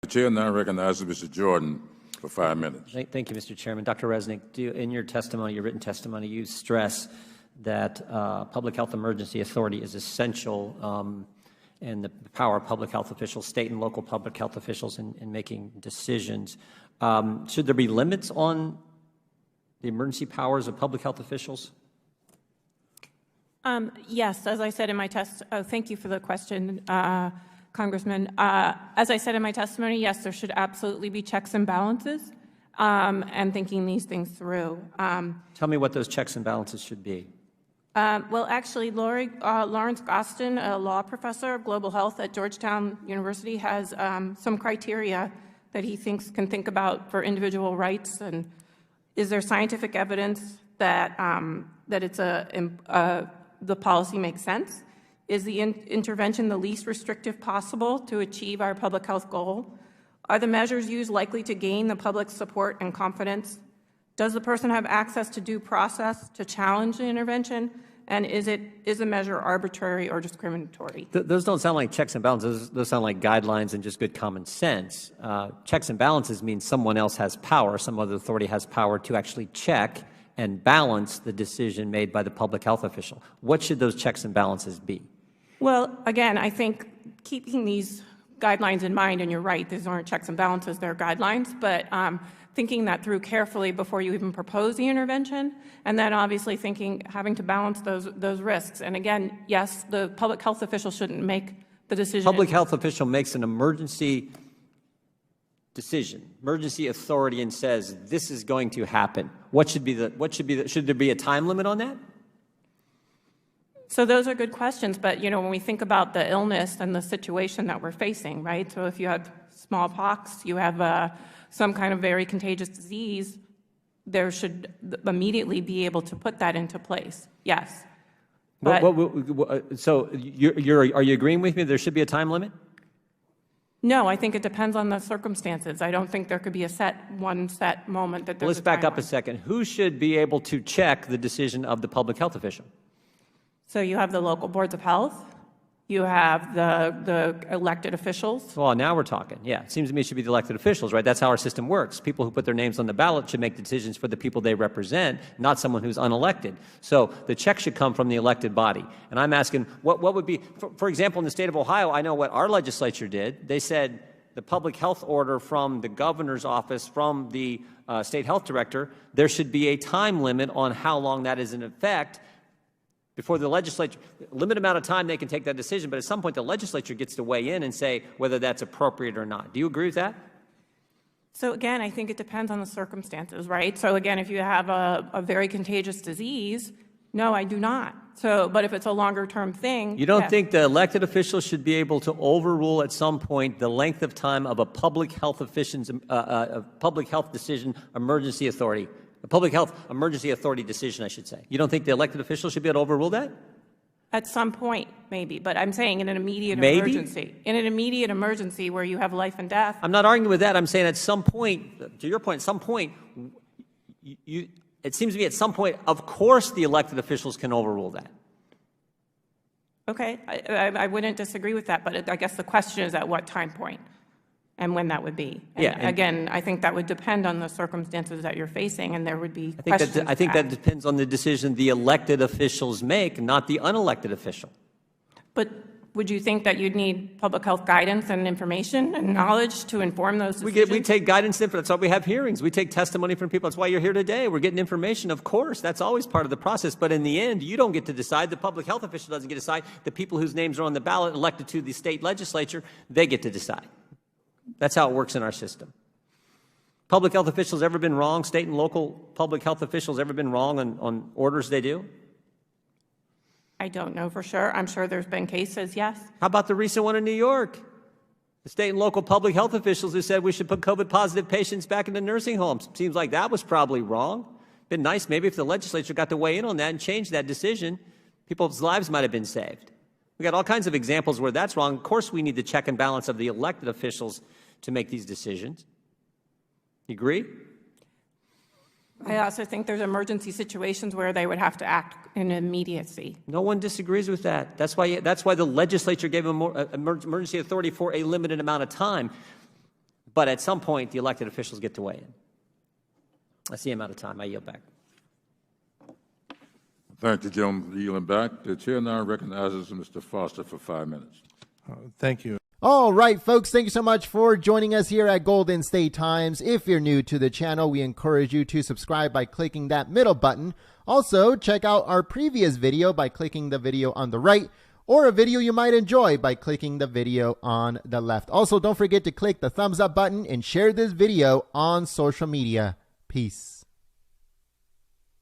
The chair now recognizes Mr. Jordan for 5 minutes. Thank you, Mr. Chairman. Dr. Resnick, in your testimony, your written testimony, you stress that public health emergency authority is essential in the power of public health officials, state and local public health officials in making decisions. Should there be limits on the emergency powers of public health officials? Yes, as I said in my thank you for the question, Congressman. As I said in my testimony, yes, there should absolutely be checks and balances and thinking these things through. Tell me what those checks and balances should be. Well, actually, Lawrence Gostin, a law professor of global health at Georgetown University, has some criteria that he thinks can think about for individual rights. And is there scientific evidence that the policy makes sense? Is the intervention the least restrictive possible to achieve our public health goal? Are the measures used likely to gain the public's support and confidence? Does the person have access to due process to challenge the intervention? And is a measure arbitrary or discriminatory? Those don't sound like checks and balances. Those sound like guidelines and just good common sense. Checks and balances mean someone else has power, some other authority has power to actually check and balance the decision made by the public health official. What should those checks and balances be? Well, again, I think keeping these guidelines in mind, and you're right, these aren't checks and balances, they're guidelines, but thinking that through carefully before you even propose the intervention, and then obviously having to balance those risks. And again, yes, the public health official shouldn't make the decision. Public health official makes an emergency decision, emergency authority, and says this is going to happen. Should there be a time limit on that? So those are good questions, but when we think about the illness and the situation that we're facing, right? So if you have smallpox, you have some kind of very contagious disease, there should immediately be able to put that into place. Yes. But, so are you agreeing with me there should be a time limit? No, I think it depends on the circumstances. I don't think there could be one set moment that there's Let's back up a second. Who should be able to check the decision of the public health official? So you have the local boards of health. You have the elected officials. Well, now we're talking. Yeah, it seems to me it should be the elected officials, right? That's how our system works. People who put their names on the ballot should make decisions for the people they represent, not someone who's unelected. So the check should come from the elected body. And I'm asking, what would be, for example, in the state of Ohio, I know what our legislature did. They said the public health order from the governor's office, from the state health director, there should be a time limit on how long that is in effect before the legislature, limited amount of time they can take that decision, but at some point the legislature gets to weigh in and say whether that's appropriate or not. Do you agree with that? So again, I think it depends on the circumstances, right? So again, if you have a very contagious disease, no, I do not. So, but if it's a longer term thing. You don't think the elected officials should be able to overrule at some point the length of time of a public health decision emergency authority? A public health emergency authority decision, I should say. You don't think the elected officials should be able to overrule that? At some point, maybe. But I'm saying in an immediate emergency. In an immediate emergency where you have life and death. I'm not arguing with that. I'm saying at some point, to your point, at some point, it seems to me at some point, of course the elected officials can overrule that. Okay. I wouldn't disagree with that. But I guess the question is at what time point and when that would be. And again, I think that would depend on the circumstances that you're facing, and there would be questions. I think that depends on the decision the elected officials make, not the unelected official. But would you think that you'd need public health guidance and information and knowledge to inform those decisions? We take guidance. That's why we have hearings. We take testimony from people. That's why you're here today. We're getting information. Of course, that's always part of the process. But in the end, you don't get to decide. The public health official doesn't get to decide. The people whose names are on the ballot elected to the state legislature, they get to decide. That's how it works in our system. Public health officials ever been wrong? State and local public health officials ever been wrong on orders they do? I don't know for sure. I'm sure there's been cases, yes. How about the recent one in New York? The state and local public health officials who said we should put COVID-positive patients back into nursing homes. Seems like that was probably wrong. Been nice maybe if the legislature got to weigh in on that and change that decision. People's lives might have been saved. We got all kinds of examples where that's wrong. Of course, we need the check and balance of the elected officials to make these decisions. You agree? I also think there's emergency situations where they would have to act in immediacy. No one disagrees with that. That's why the legislature gave them emergency authority for a limited amount of time. But at some point, the elected officials get to weigh in. I see I'm out of time. I yield back. Thank you, gentleman, for yielding back. The chair now recognizes Mr. Foster for 5 minutes. Thank you. All right, folks, thank you so much for joining us here at Golden State Times. If you're new to the channel, we encourage you to subscribe by clicking that middle button. Also, check out our previous video by clicking the video on the right, or a video you might enjoy by clicking the video on the left. Also, don't forget to click the thumbs up button and share this video on social media. Peace.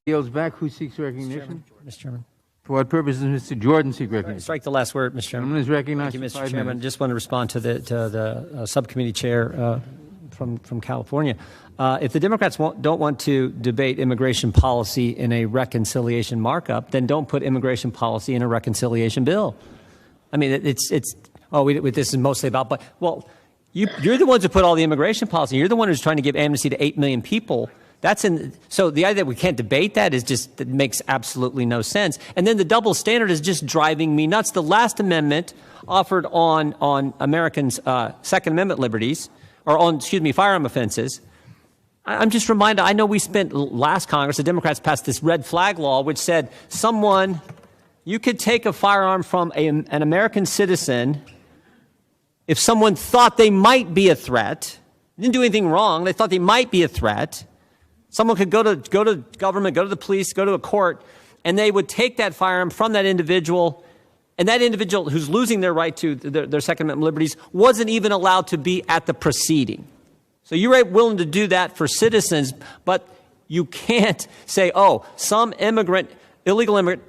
Yields back. Who seeks recognition? Mr. Chairman. For what purpose does Mr. Jordan seek recognition? Strike the last word, Mr. Chairman. Gentleman is recognized. Thank you, for Mr. 5 Chairman. minutes. Just want to respond to the subcommittee chair from California. If the Democrats don't want to debate immigration policy in a reconciliation markup, then don't put immigration policy in a reconciliation bill. I mean, this is mostly about, but, well, you're the ones who put all the immigration policy. You're the one who's trying to give amnesty to 8 million people. So the idea that we can't debate that that makes absolutely no sense. And then the double standard is just driving me nuts. The last amendment offered on Americans' Second Amendment liberties, or firearm offenses. I'm just reminded, I know we spent last Congress, the Democrats passed this red flag law, which said you could take a firearm from an American citizen if someone thought they might be a threat, didn't do anything wrong, they thought they might be a threat. Someone could go to government, go to the police, go to a court, and they would take that firearm from that individual, and that individual who's losing their right to their Second Amendment liberties wasn't even allowed to be at the proceeding. So you're willing to do that for citizens, but you can't say, oh, some illegal immigrant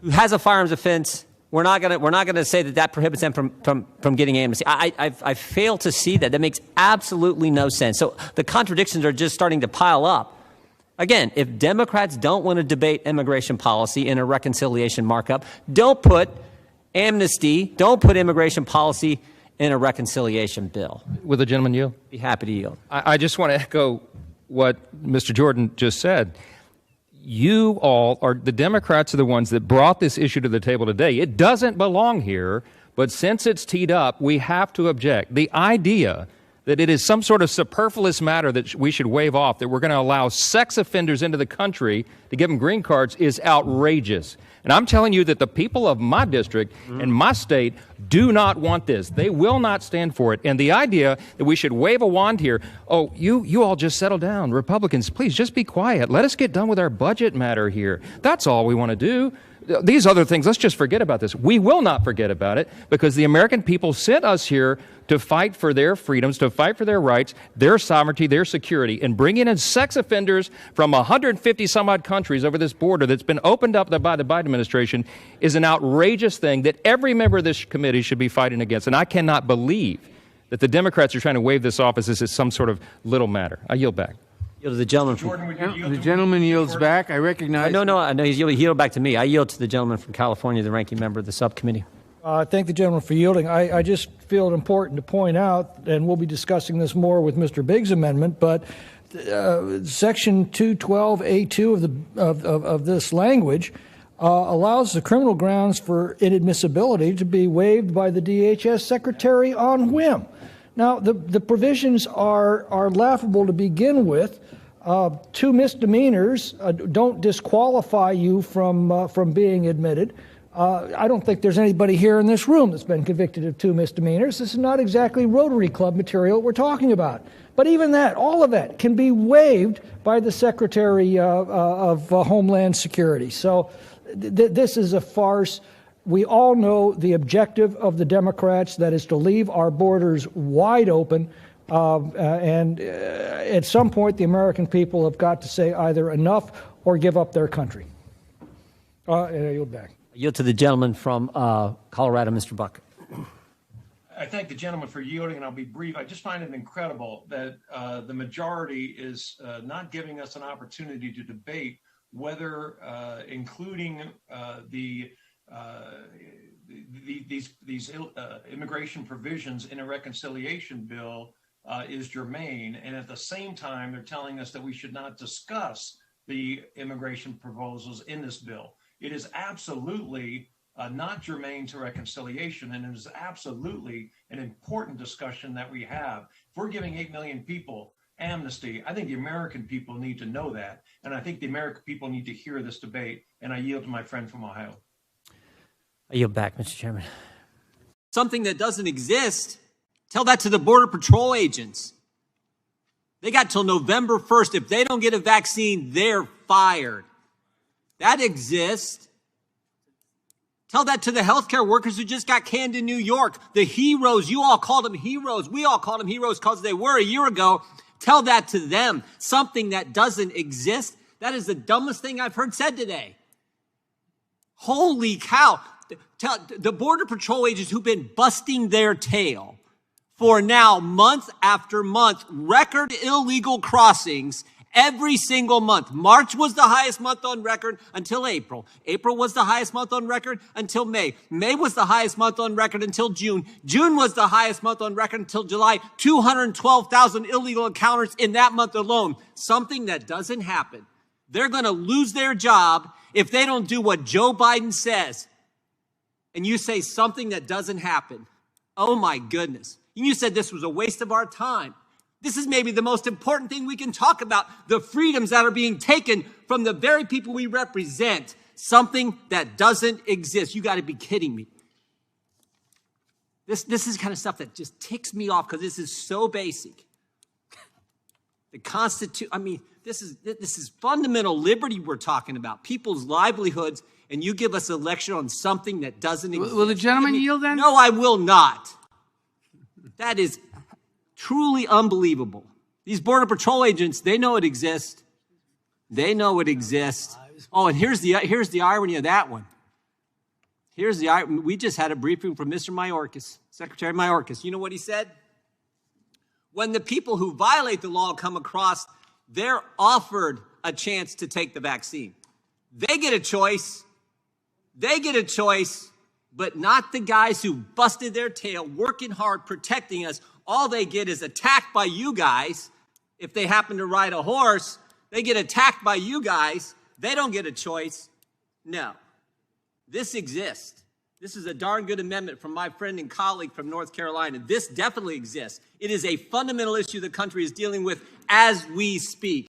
who has a firearms offense, we're not going to say that prohibits them from getting amnesty. I fail to see that. That makes absolutely no sense. So the contradictions are just starting to pile up. Again, if Democrats don't want to debate immigration policy in a reconciliation markup, don't put immigration policy in a reconciliation bill. Will the gentleman yield? Be happy to yield. I just want to echo what Mr. Jordan just said. The Democrats are the ones that brought this issue to the table today. It doesn't belong here, but since it's teed up, we have to object. The idea that it is some sort of superfluous matter that we should waive off, that we're going to allow sex offenders into the country to give them green cards, is outrageous. And I'm telling you that the people of my district and my state do not want this. They will not stand for it. And the idea that we should wave a wand here, oh, you all just settle down. Republicans, please just be quiet. Let us get done with our budget matter here. That's all we want to do. These other things, let's just forget about this. We will not forget about it because the American people sent us here to fight for their freedoms, to fight for their rights, their sovereignty, their security. And bringing in sex offenders from 150 some odd countries over this border that's been opened up by the Biden administration is an outrageous thing that every member of this committee should be fighting against. And I cannot believe that the Democrats are trying to wave this off as this is some sort of little matter. I yield back. Yield to the gentleman from The gentleman yields back. I recognize. No, he's yield back to me. I yield to the gentleman from California, the ranking member of the subcommittee. I thank the gentleman for yielding. I just feel it important to point out, and we'll be discussing this more with Mr. Biggs' amendment, but Section 212A2 of this language allows the criminal grounds for inadmissibility to be waived by the DHS secretary on whim. Now, the provisions are laughable to begin with. 2 misdemeanors don't disqualify you from being admitted. I don't think there's anybody here in this room that's been convicted of 2 misdemeanors. This is not exactly Rotary Club material we're talking about. But even that, all of that, can be waived by the Secretary of Homeland Security. So this is a farce. We all know the objective of the Democrats, that is to leave our borders wide open. And at some point, the American people have got to say either enough or give up their country. I yield back. I yield to the gentleman from Colorado, Mr. Buck. I thank the gentleman for yielding, and I'll be brief. I just find it incredible that the majority is not giving us an opportunity to debate whether including these immigration provisions in a reconciliation bill is germane, and at the same time they're telling us that we should not discuss the immigration proposals in this bill. It is absolutely not germane to reconciliation. And it is absolutely an important discussion that we have. If we're giving 8 million people amnesty, I think the American people need to know that. And I think the American people need to hear this debate. And I yield to my friend from Ohio. I yield back, Mr. Chairman. Something that doesn't exist, tell that to the Border Patrol agents. They got till November 1st. If they don't get a vaccine, they're fired. That exists. Tell that to the healthcare workers who just got canned in New York. The heroes, you all called them heroes. We all called them heroes because they were a year ago. Tell that to them. Something that doesn't exist. That is the dumbest thing I've heard said today. Holy cow. Tell the Border Patrol agents who've been busting their tail for now month after month, record illegal crossings every single month. March was the highest month on record until April. April was the highest month on record until May. May was the highest month on record until June. June was the highest month on record until July. 212,000 illegal encounters in that month alone. Something that doesn't happen. They're going to lose their job if they don't do what Joe Biden says. And you say something that doesn't happen. Oh my goodness. You said this was a waste of our time. This is maybe the most important thing we can talk about, the freedoms that are being taken from the very people we represent. Something that doesn't exist. You got to be kidding me. This is kind of stuff that just ticks me off because this is so basic. The Constitution, I mean, this is fundamental liberty we're talking about, people's livelihoods, and you give us a lecture on something that doesn't exist. Will the gentleman yield then? No, I will not. That is truly unbelievable. These Border Patrol agents, they know it exists. They know it exists. Oh, and here's the irony of that one. We just had a briefing from Mr. Mayorkas, Secretary Mayorkas. You know what he said? When the people who violate the law come across, they're offered a chance to take the vaccine. They get a choice. They get a choice, but not the guys who busted their tail, working hard, protecting us. All they get is attacked by you guys. If they happen to ride a horse, they get attacked by you guys. They don't get a choice. No, this exists. This is a darn good amendment from my friend and colleague from North Carolina. This definitely exists. It is a fundamental issue the country is dealing with as we speak.